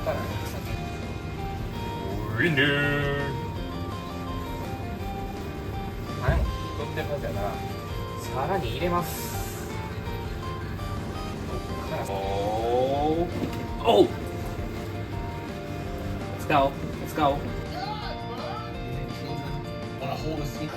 たらウィンドゥはい、取ってるはずやからさらに入れます。おお、Let's go. Let's go. Wanna hold a seat?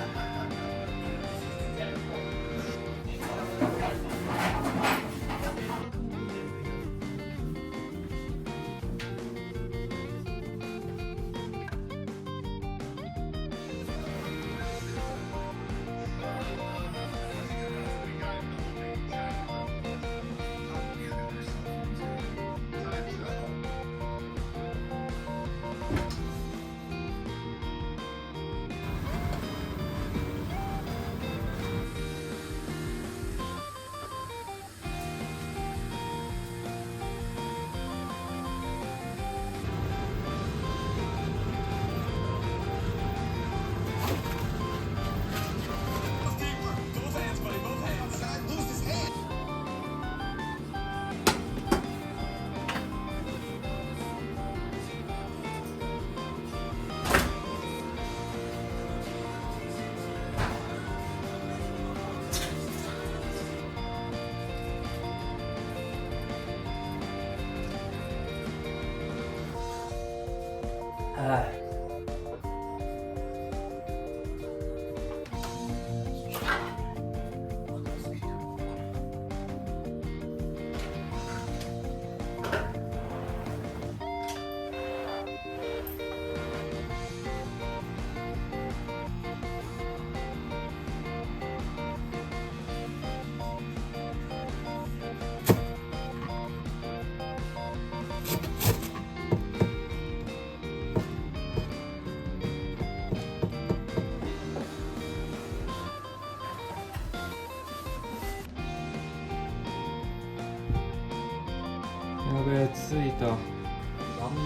やべえ、着いた。晩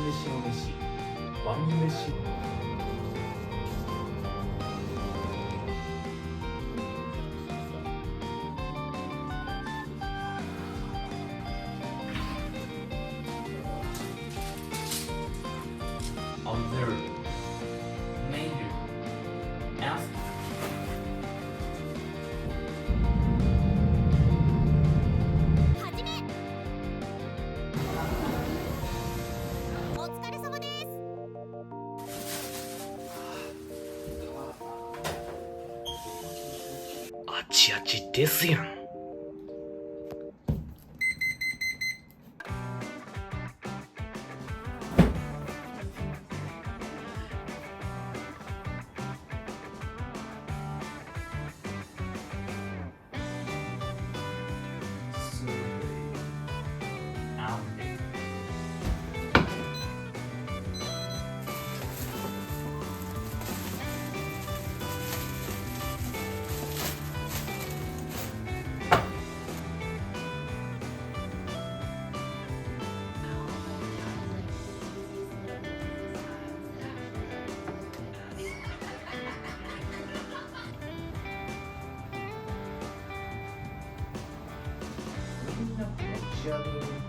飯の飯。晩飯。Observe. Measure. Ask. 始め。お疲れ様です。あちあちですやん。始め。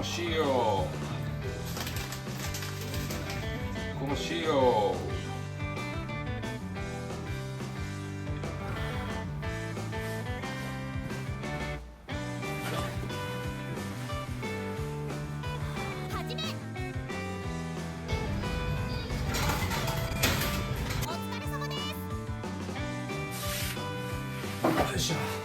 como Shio. Como Shio.よいしょ。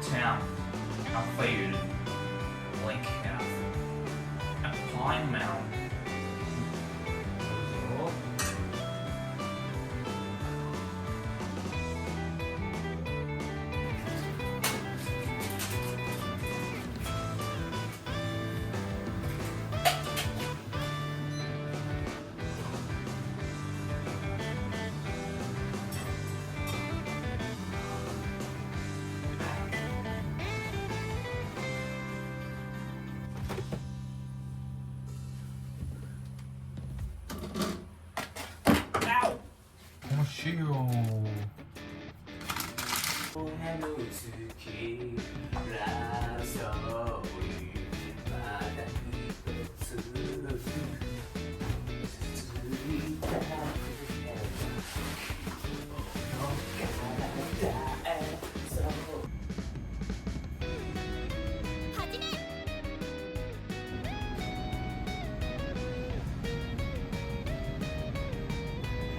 Town, I played Link Half at Pine Mountain. Como Shio.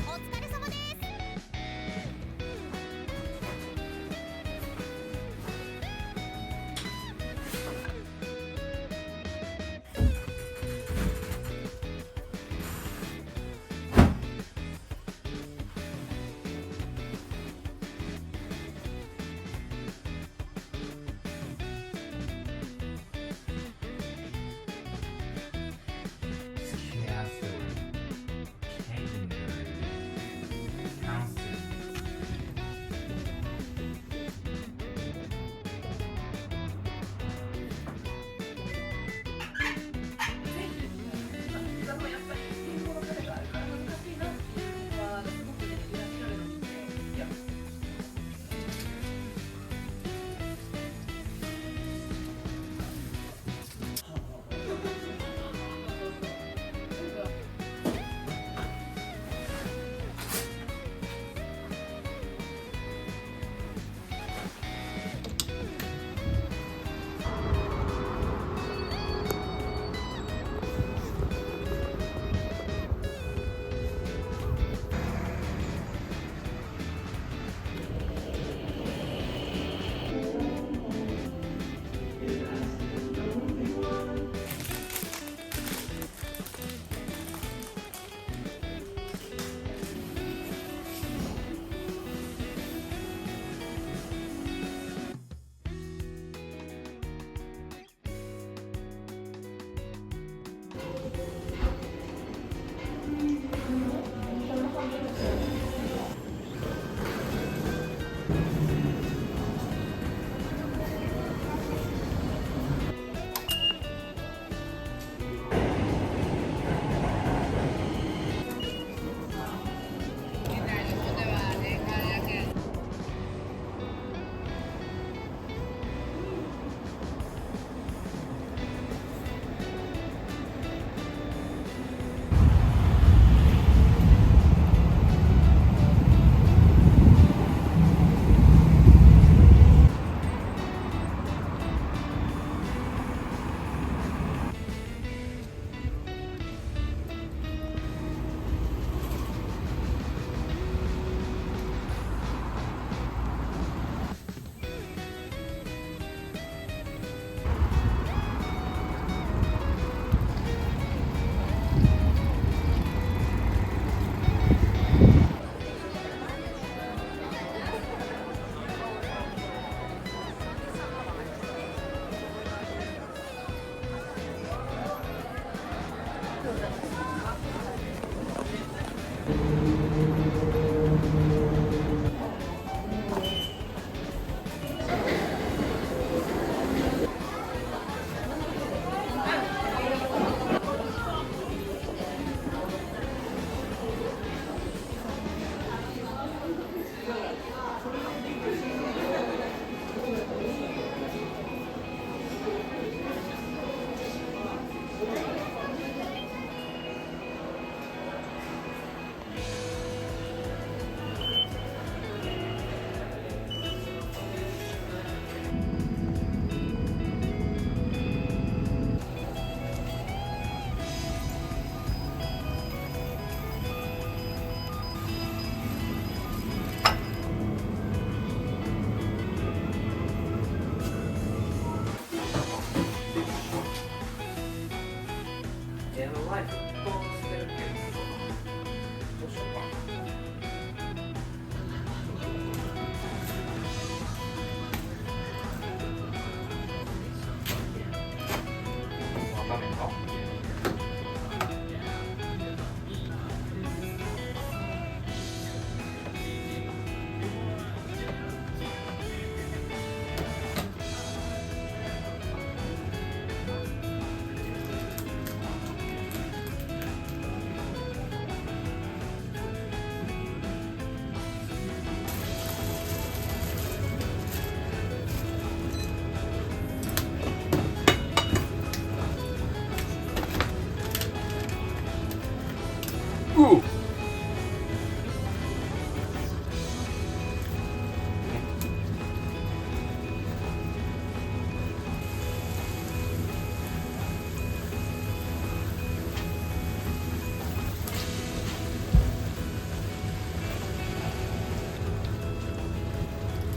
お疲れ様です。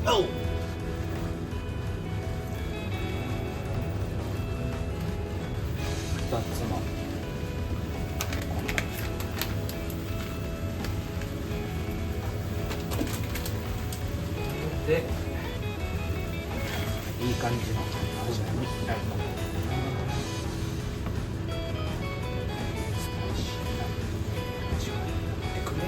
2つのでいい感じの味になると思います。スパイシーな味わいになってくれ。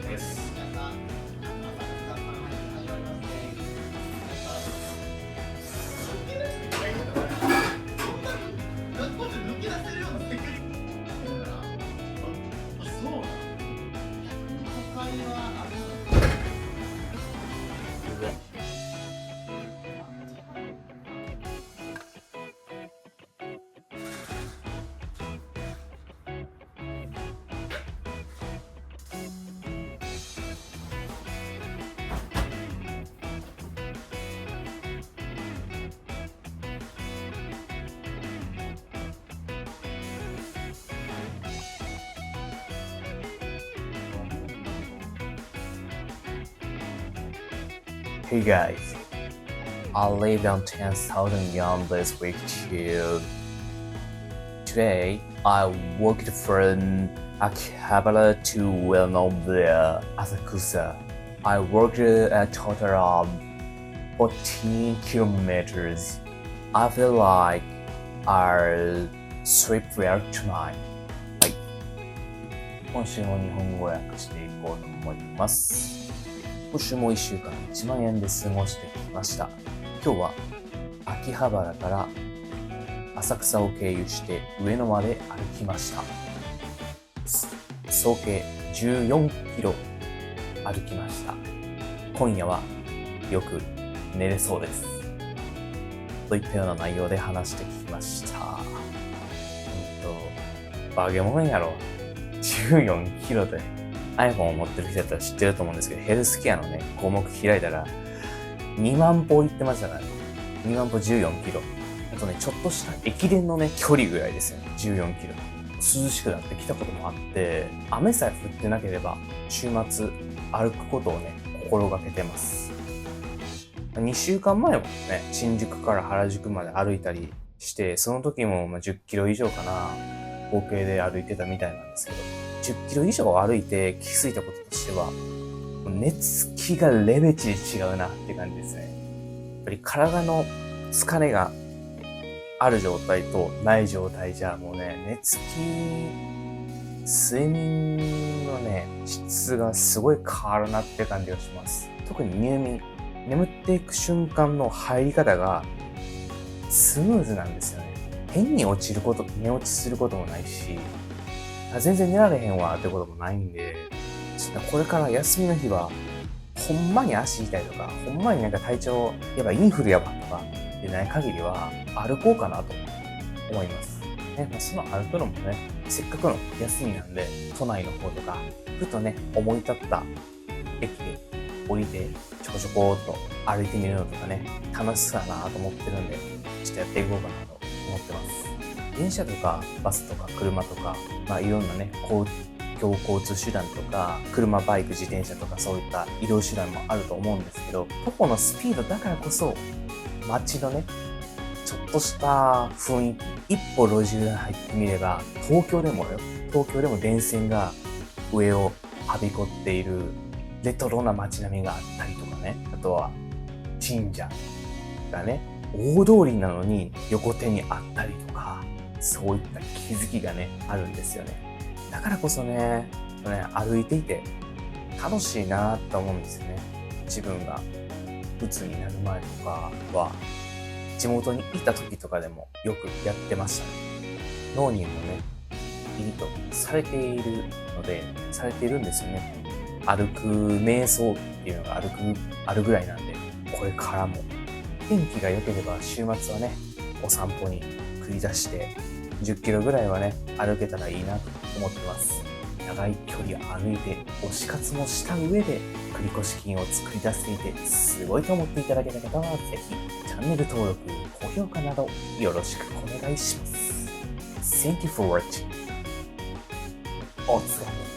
です。Hey guys, I lived on 10,000 yen this week too. Today, I walked from Akihabara to Uenobuya, Asakusa. I walked a total of 14 kilometers. I feel like I'll sleep well tonight. はい。今週も日本語を訳していこうと思います。今週も1週間1万円で過ごしてきました。今日は秋葉原から浅草を経由して上野まで歩きました。総計14キロ歩きました。今夜はよく寝れそうです。といったような内容で話してきました。バゲモンやろ。14キロで。iPhone を持ってる人だったら知ってると思うんですけど、ヘルスケアのね、項目開いたら、2万歩行ってましたからね。2万歩14キロ。あとね、ちょっとした駅伝のね、距離ぐらいですよね。14キロ。涼しくなってきたこともあって、雨さえ降ってなければ、週末歩くことをね、心がけてます。2週間前もね、新宿から原宿まで歩いたりして、その時も10キロ以上かな、合計で歩いてたみたいなんですけど、10キロ以上歩いて気づいたこととしては、寝つきがレベチで違うなって感じですね。やっぱり体の疲れがある状態とない状態じゃもうね、寝つき、睡眠のね、質がすごい変わるなって感じがします。特に入眠、眠っていく瞬間の入り方がスムーズなんですよね。変に寝落ちすることもないし、全然寝られへんわってこともないんで、これから休みの日は、ほんまに足痛いとか、ほんまになんか体調、やっぱインフルやばとか、でない限りは、歩こうかなと思います。ね、その歩くのもね、せっかくの休みなんで、都内の方とか、ふとね、思い立った駅で降りて、ちょこちょこっと歩いてみるのとかね、楽しそうだなと思ってるんで、ちょっとやっていこうかなと思ってます。電車とかバスとか車とか、いろんなね、公共交通手段とか、車、バイク、自転車とかそういった移動手段もあると思うんですけど、徒歩のスピードだからこそ、街のね、ちょっとした雰囲気、一歩路地裏入ってみれば、東京でも電線が上をはびこっているレトロな街並みがあったりとかね、あとは神社がね、大通りなのに横手にあったりとか、そういった気づきがね、あるんですよね。だからこそね、歩いていて楽しいなと思うんですよね。自分が鬱になる前とかは、地元にいた時とかでもよくやってましたね。脳にもね、いいとされているので、されているんですよね。歩く瞑想っていうのがあるぐらいなんで、これからも天気が良ければ週末はね、お散歩に繰り出して10キロぐらいはね歩けたらいいなと思ってます。長い距離歩いて推し活もした上で繰越金を作り出していてすごいと思っていただけた方はぜひチャンネル登録、高評価などよろしくお願いします。Thank you for watching. お疲れ。